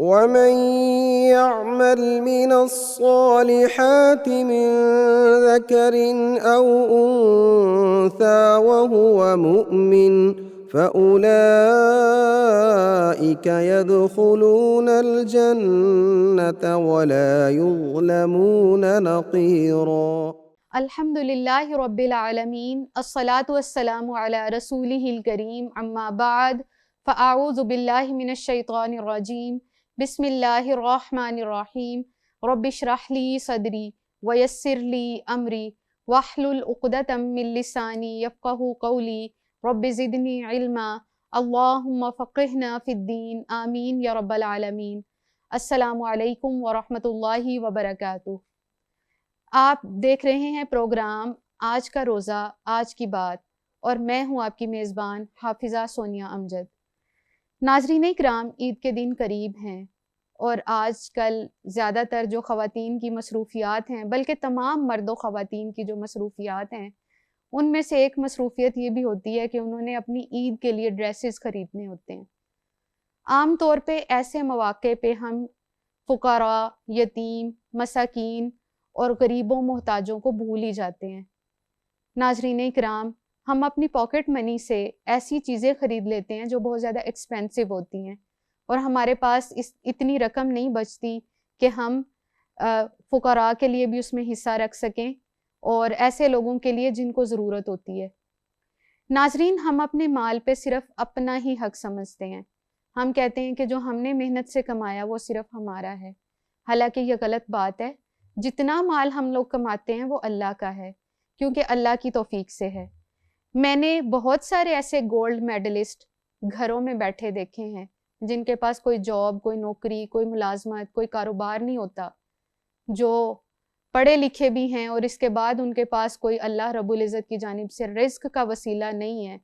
ومن يعمل من الصالحات من ذكر أو أنثى وهو مؤمن فأولئك يدخلون الجنة ولا يظلمون نقيرا۔ الحمد للہ رب العالمین، الصلاۃ والسلام علی رسولہ الکریم، اما بعد فاعوذ باللہ من الشیطان الرجیم، بسم اللہ الرحمن الرحیم۔ رب اشرح لی صدری ویسر لی امری واحلل عقدۃ من لسانی یفقہوا قولی، رب زدنی علما، اللہم فقہنا فی الدین، آمین یا رب العالمین۔ السلام علیکم ورحمۃ اللہ وبرکاتہ۔ آپ دیکھ رہے ہیں پروگرام آج کا روزہ آج کی بات، اور میں ہوں آپ کی میزبان حافظہ سونیا امجد۔ ناظرین اکرام، عید کے دن قریب ہیں، اور آج کل زیادہ تر جو خواتین کی مصروفیات ہیں، بلکہ تمام مرد و خواتین کی جو مصروفیات ہیں، ان میں سے ایک مصروفیت یہ بھی ہوتی ہے کہ انہوں نے اپنی عید کے لیے ڈریسز خریدنے ہوتے ہیں۔ عام طور پہ ایسے مواقع پہ ہم فقراء، یتیم، مساکین اور غریبوں محتاجوں کو بھول ہی جاتے ہیں۔ ناظرین اکرام، ہم اپنی پاکٹ منی سے ایسی چیزیں خرید لیتے ہیں جو بہت زیادہ ایکسپینسو ہوتی ہیں، اور ہمارے پاس اتنی رقم نہیں بچتی کہ ہم فقراء کے لیے بھی اس میں حصہ رکھ سکیں، اور ایسے لوگوں کے لیے جن کو ضرورت ہوتی ہے۔ ناظرین، ہم اپنے مال پہ صرف اپنا ہی حق سمجھتے ہیں۔ ہم کہتے ہیں کہ جو ہم نے محنت سے کمایا وہ صرف ہمارا ہے، حالانکہ یہ غلط بات ہے۔ جتنا مال ہم لوگ کماتے ہیں وہ اللہ کا ہے، کیونکہ اللہ کی توفیق سے ہے۔ میں نے بہت سارے ایسے گولڈ میڈلسٹ گھروں میں بیٹھے دیکھے ہیں جن کے پاس کوئی جاب، کوئی نوکری، کوئی ملازمت، کوئی کاروبار نہیں ہوتا، جو پڑھے لکھے بھی ہیں، اور اس کے بعد ان کے پاس کوئی اللہ رب العزت کی جانب سے رزق کا وسیلہ نہیں ہے۔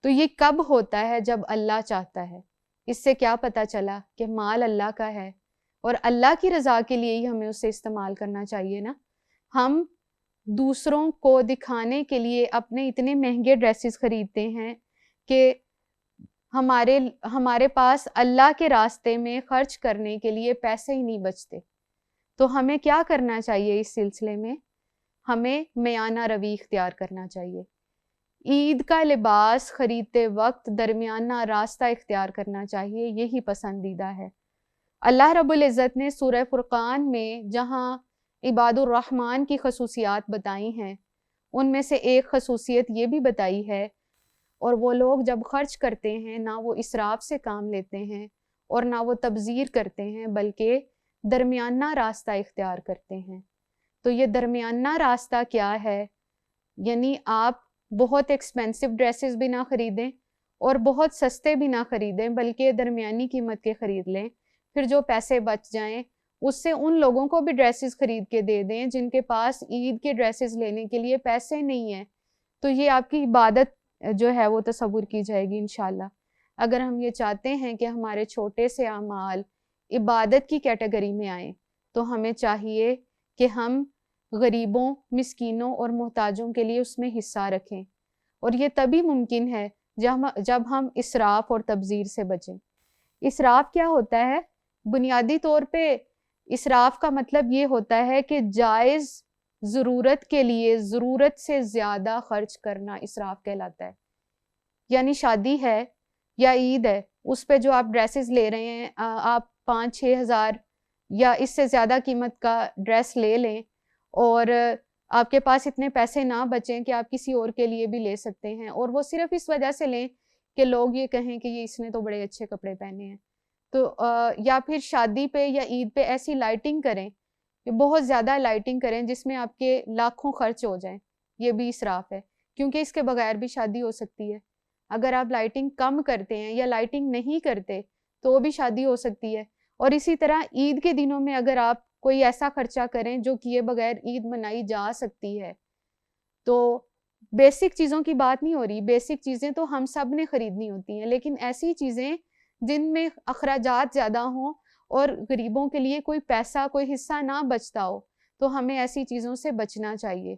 تو یہ کب ہوتا ہے؟ جب اللہ چاہتا ہے۔ اس سے کیا پتہ چلا کہ مال اللہ کا ہے، اور اللہ کی رضا کے لیے ہی ہمیں اسے استعمال کرنا چاہیے نا۔ ہم دوسروں کو دکھانے کے لیے اپنے اتنے مہنگے ڈریسز خریدتے ہیں کہ ہمارے پاس اللہ کے راستے میں خرچ کرنے کے لیے پیسے ہی نہیں بچتے۔ تو ہمیں کیا کرنا چاہیے اس سلسلے میں؟ ہمیں میانہ روی اختیار کرنا چاہیے۔ عید کا لباس خریدتے وقت درمیانہ راستہ اختیار کرنا چاہیے، یہی پسندیدہ ہے۔ اللہ رب العزت نے سورہ فرقان میں جہاں عباد الرحمن کی خصوصیات بتائی ہیں، ان میں سے ایک خصوصیت یہ بھی بتائی ہے، اور وہ لوگ جب خرچ کرتے ہیں نہ وہ اسراف سے کام لیتے ہیں اور نہ وہ تبذیر کرتے ہیں، بلکہ درمیانہ راستہ اختیار کرتے ہیں۔ تو یہ درمیانہ راستہ کیا ہے؟ یعنی آپ بہت ایکسپینسو ڈریسز بھی نہ خریدیں اور بہت سستے بھی نہ خریدیں، بلکہ درمیانی قیمت کے خرید لیں۔ پھر جو پیسے بچ جائیں اس سے ان لوگوں کو بھی ڈریسز خرید کے دے دیں جن کے پاس عید کے ڈریسز لینے کے لیے پیسے نہیں ہیں۔ تو یہ آپ کی عبادت جو ہے وہ تصور کی جائے گی انشاءاللہ۔ اگر ہم یہ چاہتے ہیں کہ ہمارے چھوٹے سے اعمال عبادت کی کیٹیگری میں آئیں، تو ہمیں چاہیے کہ ہم غریبوں، مسکینوں اور محتاجوں کے لیے اس میں حصہ رکھیں، اور یہ تبھی ممکن ہے جب ہم اسراف اور تبذیر سے بچیں۔ اسراف کیا ہوتا ہے؟ بنیادی طور پہ اسراف کا مطلب یہ ہوتا ہے کہ جائز ضرورت کے لیے ضرورت سے زیادہ خرچ کرنا اسراف کہلاتا ہے۔ یعنی شادی ہے یا عید ہے، اس پہ جو آپ ڈریسز لے رہے ہیں، آپ 5-6 ہزار یا اس سے زیادہ قیمت کا ڈریس لے لیں، اور آپ کے پاس اتنے پیسے نہ بچیں کہ آپ کسی اور کے لیے بھی لے سکتے ہیں، اور وہ صرف اس وجہ سے لیں کہ لوگ یہ کہیں کہ یہ اس نے تو بڑے اچھے کپڑے پہنے ہیں۔ تو یا پھر شادی پہ یا عید پہ ایسی لائٹنگ کریں کہ بہت زیادہ لائٹنگ کریں جس میں آپ کے لاکھوں خرچ ہو جائیں، یہ بھی اسراف ہے، کیونکہ اس کے بغیر بھی شادی ہو سکتی ہے۔ اگر آپ لائٹنگ کم کرتے ہیں یا لائٹنگ نہیں کرتے تو وہ بھی شادی ہو سکتی ہے۔ اور اسی طرح عید کے دنوں میں اگر آپ کوئی ایسا خرچہ کریں جو کیے بغیر عید منائی جا سکتی ہے، تو بیسک چیزوں کی بات نہیں ہو رہی، بیسک چیزیں تو ہم سب نے خریدنی ہوتی ہیں، لیکن ایسی چیزیں جن میں اخراجات زیادہ ہوں اور غریبوں کے لیے کوئی پیسہ، کوئی حصہ نہ بچتا ہو، تو ہمیں ایسی چیزوں سے بچنا چاہیے۔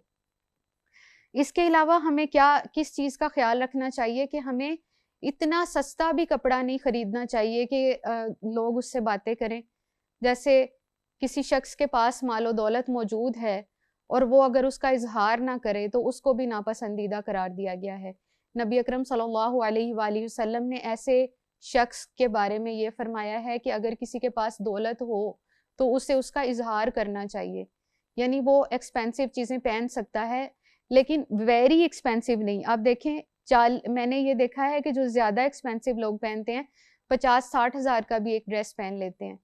اس کے علاوہ ہمیں کس چیز کا خیال رکھنا چاہیے کہ ہمیں اتنا سستا بھی کپڑا نہیں خریدنا چاہیے کہ لوگ اس سے باتیں کریں. جیسے کسی شخص کے پاس مال و دولت موجود ہے اور وہ اگر اس کا اظہار نہ کرے تو اس کو بھی ناپسندیدہ قرار دیا گیا ہے. نبی اکرم صلی اللہ علیہ وآلہ وسلم نے ایسے شخص کے بارے میں یہ فرمایا ہے کہ اگر کسی کے پاس دولت ہو تو اسے اس کا اظہار کرنا چاہیے. یعنی وہ ایکسپینسو چیزیں پہن سکتا ہے لیکن ویری ایکسپینسو نہیں. آپ دیکھیں میں نے یہ دیکھا ہے کہ جو زیادہ ایکسپینسو لوگ پہنتے ہیں 50-60 ہزار کا بھی ایک ڈریس پہن لیتے ہیں.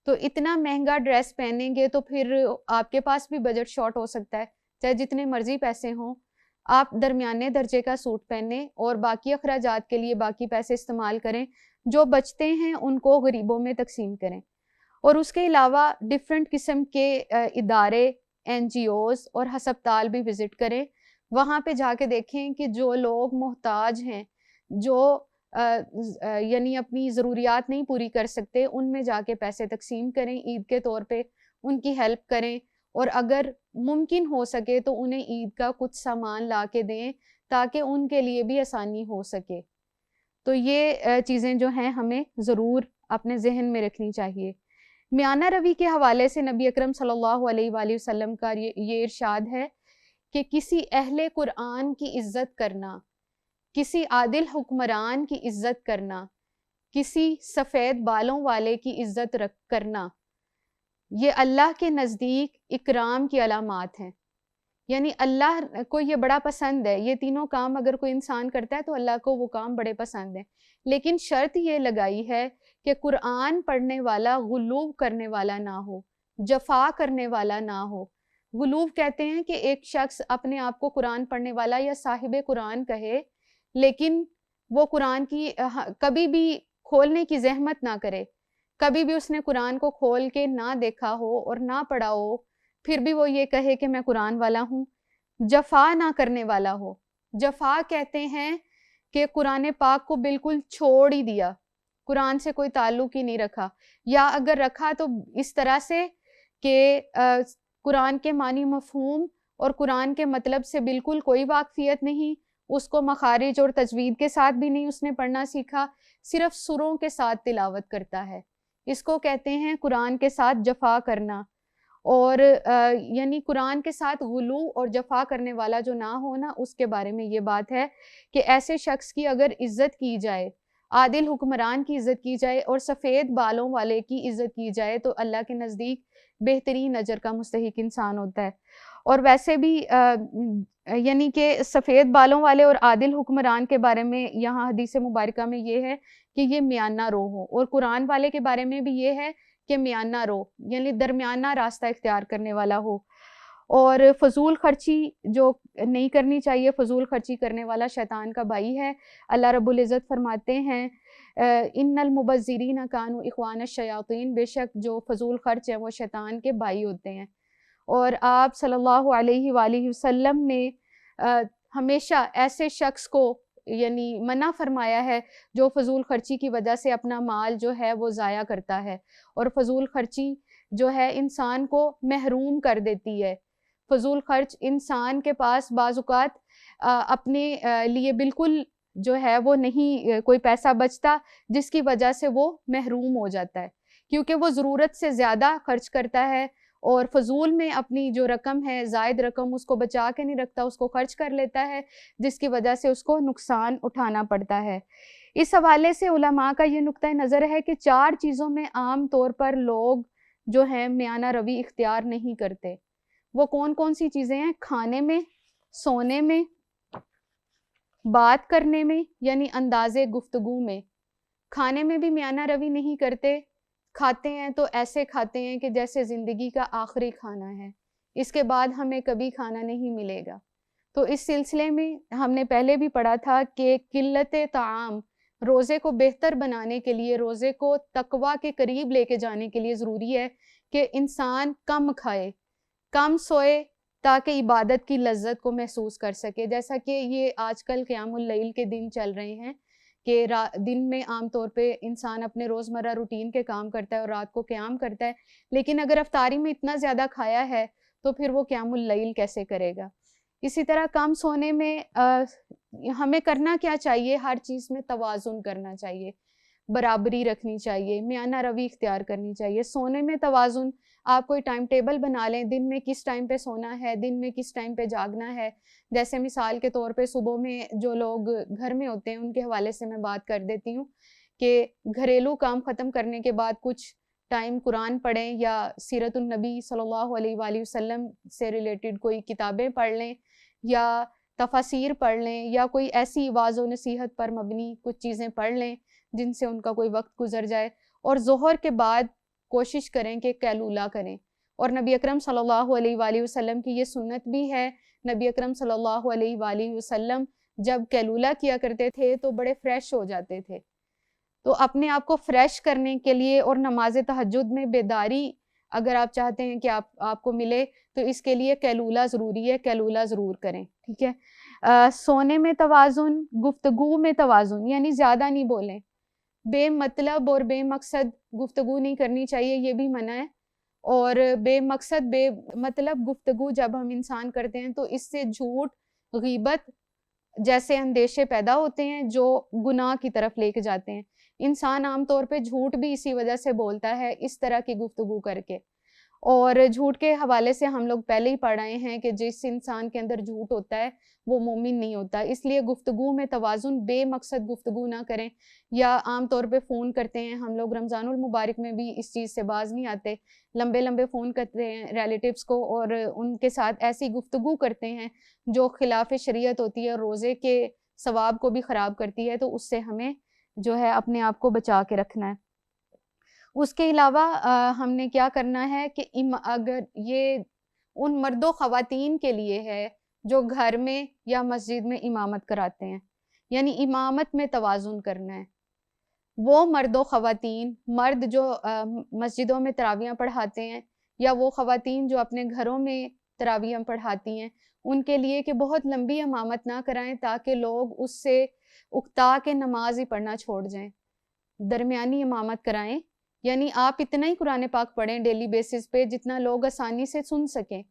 تو اتنا مہنگا ڈریس پہنیں گے تو پھر آپ کے پاس بھی بجٹ شارٹ ہو سکتا ہے. چاہے جتنے مرضی پیسے ہوں آپ درمیانے درجے کا سوٹ پہنیں اور باقی اخراجات کے لیے باقی پیسے استعمال کریں. جو بچتے ہیں ان کو غریبوں میں تقسیم کریں. اور اس کے علاوہ ڈفرینٹ قسم کے ادارے NGOs اور ہسپتال بھی وزٹ کریں. وہاں پہ جا کے دیکھیں کہ جو لوگ محتاج ہیں جو یعنی اپنی ضروریات نہیں پوری کر سکتے ان میں جا کے پیسے تقسیم کریں. عید کے طور پہ ان کی ہیلپ کریں اور اگر ممکن ہو سکے تو انہیں عید کا کچھ سامان لا کے دیں تاکہ ان کے لیے بھی آسانی ہو سکے. تو یہ چیزیں جو ہیں ہمیں ضرور اپنے ذہن میں رکھنی چاہیے. میانہ روی کے حوالے سے نبی اکرم صلی اللہ علیہ وآلہ وسلم کا یہ ارشاد ہے کہ کسی اہل قرآن کی عزت کرنا، کسی عادل حکمران کی عزت کرنا، کسی سفید بالوں والے کی عزت کرنا، یہ اللہ کے نزدیک اکرام کی علامات ہیں. یعنی اللہ کو یہ بڑا پسند ہے. یہ تینوں کام اگر کوئی انسان کرتا ہے تو اللہ کو وہ کام بڑے پسند ہیں. لیکن شرط یہ لگائی ہے کہ قرآن پڑھنے والا غلو کرنے والا نہ ہو، جفا کرنے والا نہ ہو. غلو کہتے ہیں کہ ایک شخص اپنے آپ کو قرآن پڑھنے والا یا صاحب قرآن کہے لیکن وہ قرآن کی کبھی بھی کھولنے کی زحمت نہ کرے، کبھی بھی اس نے قرآن کو کھول کے نہ دیکھا ہو اور نہ پڑھا ہو پھر بھی وہ یہ کہے کہ میں قرآن والا ہوں. جفا نہ کرنے والا ہو. جفا کہتے ہیں کہ قرآن پاک کو بالکل چھوڑ ہی دیا، قرآن سے کوئی تعلق ہی نہیں رکھا، یا اگر رکھا تو اس طرح سے کہ قرآن کے معنی مفہوم اور قرآن کے مطلب سے بالکل کوئی واقفیت نہیں، اس کو مخارج اور تجوید کے ساتھ بھی نہیں اس نے پڑھنا سیکھا، صرف سروں کے ساتھ تلاوت کرتا ہے. اس کو کہتے ہیں قرآن کے ساتھ جفا کرنا. اور یعنی قرآن کے ساتھ غلو اور جفا کرنے والا جو نہ ہونا، اس کے بارے میں یہ بات ہے کہ ایسے شخص کی اگر عزت کی جائے، عادل حکمران کی عزت کی جائے اور سفید بالوں والے کی عزت کی جائے تو اللہ کے نزدیک بہترین اجر کا مستحق انسان ہوتا ہے. اور ویسے بھی یعنی کہ سفید بالوں والے اور عادل حکمران کے بارے میں یہاں حدیث مبارکہ میں یہ ہے کہ یہ میانہ رو ہو، اور قرآن والے کے بارے میں بھی یہ ہے کہ میانہ رو یعنی درمیانہ راستہ اختیار کرنے والا ہو. اور فضول خرچی جو نہیں کرنی چاہیے، فضول خرچی کرنے والا شیطان کا بھائی ہے. اللہ رب العزت فرماتے ہیں ان المبذرین کانوا اخوان الشیاطین، بے شک جو فضول خرچ ہیں وہ شیطان کے بھائی ہوتے ہیں. اور آپ صلی اللہ علیہ وآلہ وسلم نے ہمیشہ ایسے شخص کو یعنی منع فرمایا ہے جو فضول خرچی کی وجہ سے اپنا مال جو ہے وہ ضائع کرتا ہے. اور فضول خرچی جو ہے انسان کو محروم کر دیتی ہے. فضول خرچ انسان کے پاس بعض اوقات اپنے لیے بالکل جو ہے وہ نہیں کوئی پیسہ بچتا، جس کی وجہ سے وہ محروم ہو جاتا ہے کیونکہ وہ ضرورت سے زیادہ خرچ کرتا ہے اور فضول میں اپنی جو رقم ہے زائد رقم اس کو بچا کے نہیں رکھتا، اس کو خرچ کر لیتا ہے جس کی وجہ سے اس کو نقصان اٹھانا پڑتا ہے. اس حوالے سے علماء کا یہ نقطہ نظر ہے کہ 4 چیزوں میں عام طور پر لوگ جو ہیں میانہ روی اختیار نہیں کرتے. وہ کون کون سی چیزیں ہیں؟ کھانے میں، سونے میں، بات کرنے میں یعنی انداز گفتگو میں. کھانے میں بھی میانہ روی نہیں کرتے. کھاتے ہیں تو ایسے کھاتے ہیں کہ جیسے زندگی کا آخری کھانا ہے، اس کے بعد ہمیں کبھی کھانا نہیں ملے گا. تو اس سلسلے میں ہم نے پہلے بھی پڑھا تھا کہ قلت طعام روزے کو بہتر بنانے کے لیے، روزے کو تقویٰ کے قریب لے کے جانے کے لیے ضروری ہے کہ انسان کم کھائے، کم سوئے تاکہ عبادت کی لذت کو محسوس کر سکے. جیسا کہ یہ آج کل قیام اللیل کے دن چل رہے ہیں کہ دن میں عام طور پہ انسان اپنے روزمرہ روٹین کے کام کرتا ہے اور رات کو قیام کرتا ہے، لیکن اگر افطاری میں اتنا زیادہ کھایا ہے تو پھر وہ قیام اللیل کیسے کرے گا. اسی طرح کم سونے میں ہمیں کرنا کیا چاہیے؟ ہر چیز میں توازن کرنا چاہیے، برابری رکھنی چاہیے، میانہ روی اختیار کرنی چاہیے۔ سونے میں توازن، آپ کوئی ٹائم ٹیبل بنا لیں، دن میں کس ٹائم پہ سونا ہے، دن میں کس ٹائم پہ جاگنا ہے۔ جیسے مثال کے طور پہ صبح میں جو لوگ گھر میں ہوتے ہیں ان کے حوالے سے میں بات کر دیتی ہوں کہ گھریلو کام ختم کرنے کے بعد کچھ ٹائم قرآن پڑھیں یا سیرت النبی صلی اللہ علیہ وآلہ وسلم سے ریلیٹڈ کوئی کتابیں پڑھ لیں یا تفاسیر پڑھ لیں یا کوئی ایسی واعظ و نصیحت پر مبنی کچھ چیزیں پڑھ لیں جن سے ان کا کوئی وقت گزر جائے۔ اور ظہر کے بعد کوشش کریں کہ قیلولہ کریں، اور نبی اکرم صلی اللہ علیہ وآلہ وسلم کی یہ سنت بھی ہے۔ نبی اکرم صلی اللہ علیہ وآلہ وسلم جب قیلولہ کیا کرتے تھے تو بڑے فریش ہو جاتے تھے۔ تو اپنے آپ کو فریش کرنے کے لیے اور نماز تہجد میں بیداری اگر آپ چاہتے ہیں کہ آپ کو ملے تو اس کے لیے قیلولہ ضروری ہے، قیلولہ ضرور کریں، ٹھیک ہے۔ سونے میں توازن، گفتگو میں توازن، یعنی زیادہ نہیں بولیں، بے مطلب اور بے مقصد گفتگو نہیں کرنی چاہیے، یہ بھی منع ہے۔ اور بے مقصد بے مطلب گفتگو جب ہم انسان کرتے ہیں تو اس سے جھوٹ، غیبت جیسے اندیشے پیدا ہوتے ہیں جو گناہ کی طرف لے کے جاتے ہیں۔ انسان عام طور پہ جھوٹ بھی اسی وجہ سے بولتا ہے، اس طرح کی گفتگو کر کے۔ اور جھوٹ کے حوالے سے ہم لوگ پہلے ہی پڑھ رہے ہیں کہ جس انسان کے اندر جھوٹ ہوتا ہے وہ مومن نہیں ہوتا۔ اس لیے گفتگو میں توازن، بے مقصد گفتگو نہ کریں۔ یا عام طور پہ فون کرتے ہیں ہم لوگ، رمضان المبارک میں بھی اس چیز سے باز نہیں آتے، لمبے لمبے فون کرتے ہیں ریلیٹیوز کو اور ان کے ساتھ ایسی گفتگو کرتے ہیں جو خلاف شریعت ہوتی ہے، روزے کے ثواب کو بھی خراب کرتی ہے، تو اس سے ہمیں جو ہے اپنے آپ کو بچا کے رکھنا ہے۔ اس کے علاوہ ہم نے کیا کرنا ہے کہ اگر یہ ان مرد و خواتین کے لیے ہے جو گھر میں یا مسجد میں امامت کراتے ہیں، یعنی امامت میں توازن کرنا ہے۔ وہ مرد و خواتین، مرد جو مسجدوں میں تراویحاں پڑھاتے ہیں یا وہ خواتین جو اپنے گھروں میں تراویحاں پڑھاتی ہیں، ان کے لیے کہ بہت لمبی امامت نہ کرائیں تاکہ لوگ اس سے اکتا کے نماز ہی پڑھنا چھوڑ جائیں، درمیانی امامت کرائیں۔ یعنی آپ اتنا ہی قرآن پاک پڑھیں ڈیلی بیسس پہ جتنا لوگ آسانی سے سن سکیں،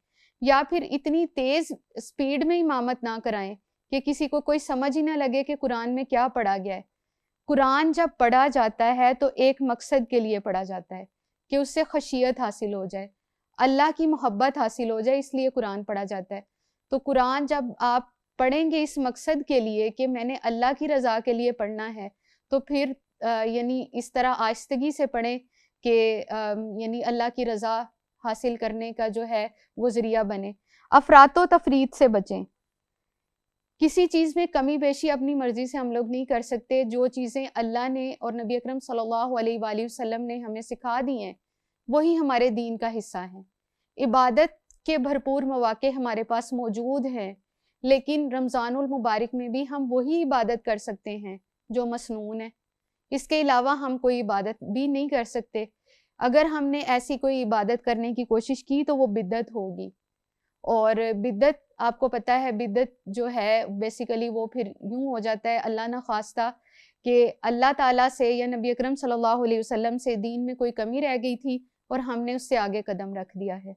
یا پھر اتنی تیز سپیڈ میں امامت نہ کرائیں کہ کسی کو کوئی سمجھ ہی نہ لگے کہ قرآن میں کیا پڑھا گیا ہے۔ قرآن جب پڑھا جاتا ہے تو ایک مقصد کے لیے پڑھا جاتا ہے کہ اس سے خشیت حاصل ہو جائے، اللہ کی محبت حاصل ہو جائے، اس لیے قرآن پڑھا جاتا ہے۔ تو قرآن جب آپ پڑھیں گے اس مقصد کے لیے کہ میں نے اللہ کی رضا کے لیے پڑھنا ہے، تو پھر یعنی اس طرح آہستگی سے پڑھیں کہ یعنی اللہ کی رضا حاصل کرنے کا جو ہے وہ ذریعہ بنے۔ افراط و تفریط سے بچیں، کسی چیز میں کمی بیشی اپنی مرضی سے ہم لوگ نہیں کر سکتے۔ جو چیزیں اللہ نے اور نبی اکرم صلی اللہ علیہ وآلہ وسلم نے ہمیں سکھا دی ہیں وہی ہمارے دین کا حصہ ہیں۔ عبادت کے بھرپور مواقع ہمارے پاس موجود ہیں، لیکن رمضان المبارک میں بھی ہم وہی عبادت کر سکتے ہیں جو مسنون ہے، اس کے علاوہ ہم کوئی عبادت بھی نہیں کر سکتے۔ اگر ہم نے ایسی کوئی عبادت کرنے کی کوشش کی تو وہ بدعت ہوگی، اور بدعت آپ کو پتہ ہے بدعت جو ہے بیسیکلی وہ پھر یوں ہو جاتا ہے اللہ نہ خواستہ کہ اللہ تعالیٰ سے یا نبی اکرم صلی اللہ علیہ وسلم سے دین میں کوئی کمی رہ گئی تھی اور ہم نے اس سے آگے قدم رکھ دیا ہے۔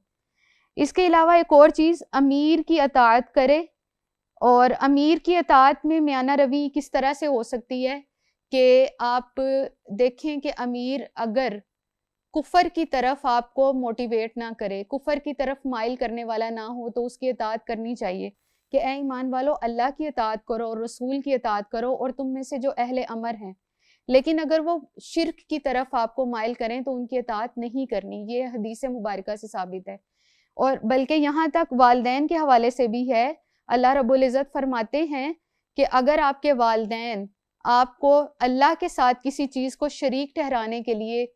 اس کے علاوہ ایک اور چیز، امیر کی اطاعت کرے، اور امیر کی اطاعت میں میانہ روی کس طرح سے ہو سکتی ہے کہ آپ دیکھیں کہ امیر اگر کفر کی طرف آپ کو موٹیویٹ نہ کرے، کفر کی طرف مائل کرنے والا نہ ہو، تو اس کی اطاعت کرنی چاہیے کہ اے ایمان والو اللہ کی اطاعت کرو اور رسول کی اطاعت کرو اور تم میں سے جو اہل امر ہیں۔ لیکن اگر وہ شرک کی طرف آپ کو مائل کریں تو ان کی اطاعت نہیں کرنی، یہ حدیث مبارکہ سے ثابت ہے۔ اور بلکہ یہاں تک والدین کے حوالے سے بھی ہے، اللہ رب العزت فرماتے ہیں کہ اگر آپ کے والدین آپ کو اللہ کے ساتھ کسی چیز کو شریک ٹھہرانے کے لیے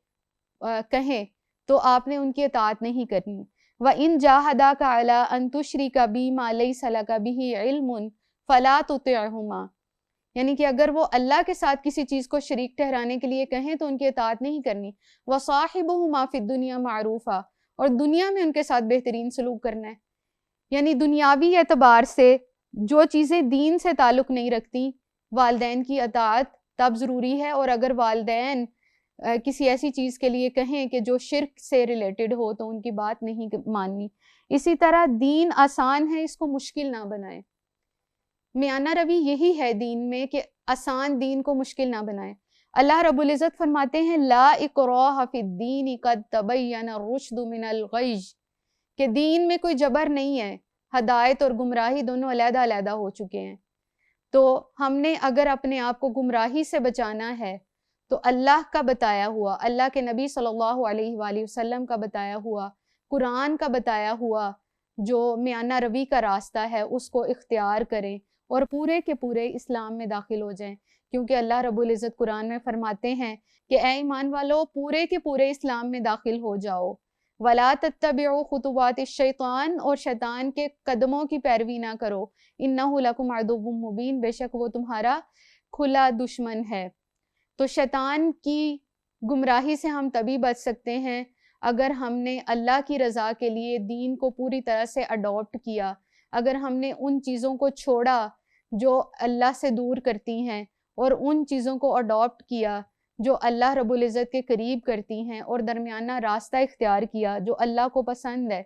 کہیں تو آپ نے ان کی اطاعت نہیں کرنی۔ وَإِن جَاهَدَاكَ عَلَىٰ أَن تُشْرِكَ بِي مَا لَيْسَ لَكَ بِهِ عِلْمٌ فَلَا تُطِعْهُمَا، یعنی کہ اگر وہ اللہ کے ساتھ کسی چیز کو شریک ٹھہرانے کے لیے کہیں تو ان کی اطاعت نہیں کرنی۔ وَصَاحِبُهُمَا فِي الدُّنْيَا مَعْرُوفًا، اور دنیا میں ان کے ساتھ بہترین سلوک کرنا ہے۔ یعنی دنیاوی اعتبار سے جو چیزیں دین سے تعلق نہیں رکھتی، والدین کی اطاعت تب ضروری ہے، اور اگر والدین کسی ایسی چیز کے لیے کہیں کہ جو شرک سے ریلیٹڈ ہو تو ان کی بات نہیں ماننی۔ اسی طرح دین آسان ہے، اس کو مشکل نہ بنائیں۔ میانہ روی یہی ہے دین میں کہ آسان دین کو مشکل نہ بنائیں۔ اللہ رب العزت فرماتے ہیں لا اکراہ فی الدین قد تبین الرشد من الغی، کہ دین میں کوئی جبر نہیں ہے، ہدایت اور گمراہی دونوں علیحدہ علیحدہ ہو چکے ہیں۔ تو ہم نے اگر اپنے آپ کو گمراہی سے بچانا ہے تو اللہ کا بتایا ہوا، اللہ کے نبی صلی اللہ علیہ وآلہ وسلم کا بتایا ہوا، قرآن کا بتایا ہوا جو میانہ روی کا راستہ ہے اس کو اختیار کریں اور پورے کے پورے اسلام میں داخل ہو جائیں، کیونکہ اللہ رب العزت قرآن میں فرماتے ہیں کہ اے ایمان والو پورے کے پورے اسلام میں داخل ہو جاؤ، وَلَا تَتَّبِعُوا خُطُوَاتِ الشَّيْطَانِ، اور شیطان کے قدموں کی پیروی نہ کرو، إِنَّهُ لَكُمْ عَدُوٌّ مُّبِينٌ، بے شک وہ تمہارا کھلا دشمن ہے۔ تو شیطان کی گمراہی سے ہم تبھی بچ سکتے ہیں اگر ہم نے اللہ کی رضا کے لیے دین کو پوری طرح سے اڈاپٹ کیا، اگر ہم نے ان چیزوں کو چھوڑا جو اللہ سے دور کرتی ہیں اور ان چیزوں کو اڈاپٹ کیا جو اللہ رب العزت کے قریب کرتی ہیں، اور درمیانہ راستہ اختیار کیا جو اللہ کو پسند ہے،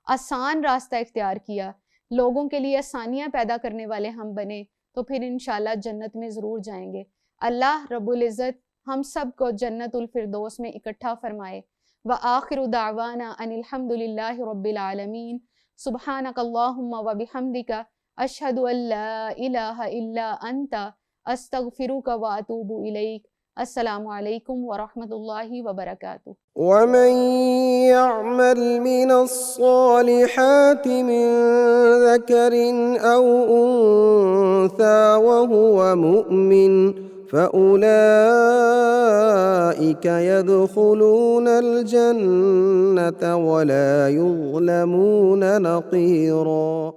آسان راستہ اختیار کیا، لوگوں کے لیے آسانیاں پیدا کرنے والے ہم بنے، تو پھر انشاءاللہ جنت میں ضرور جائیں گے۔ اللہ رب العزت ہم سب کو جنت الفردوس میں اکٹھا فرمائے۔ وآخر دعوانا ان الحمد للہ رب العالمین، سبحانک اللہم وبحمدک، اشہد ان لا الہ الا انت، استغفرک واتوب الیک۔ السلام علیکم ورحمۃ اللہ وبرکاتہ۔ ومن يعمل من الصالحات من ذكر أو أنثى وهو مؤمن فأولئك يدخلون الجنة ولا يظلمون نقيرا۔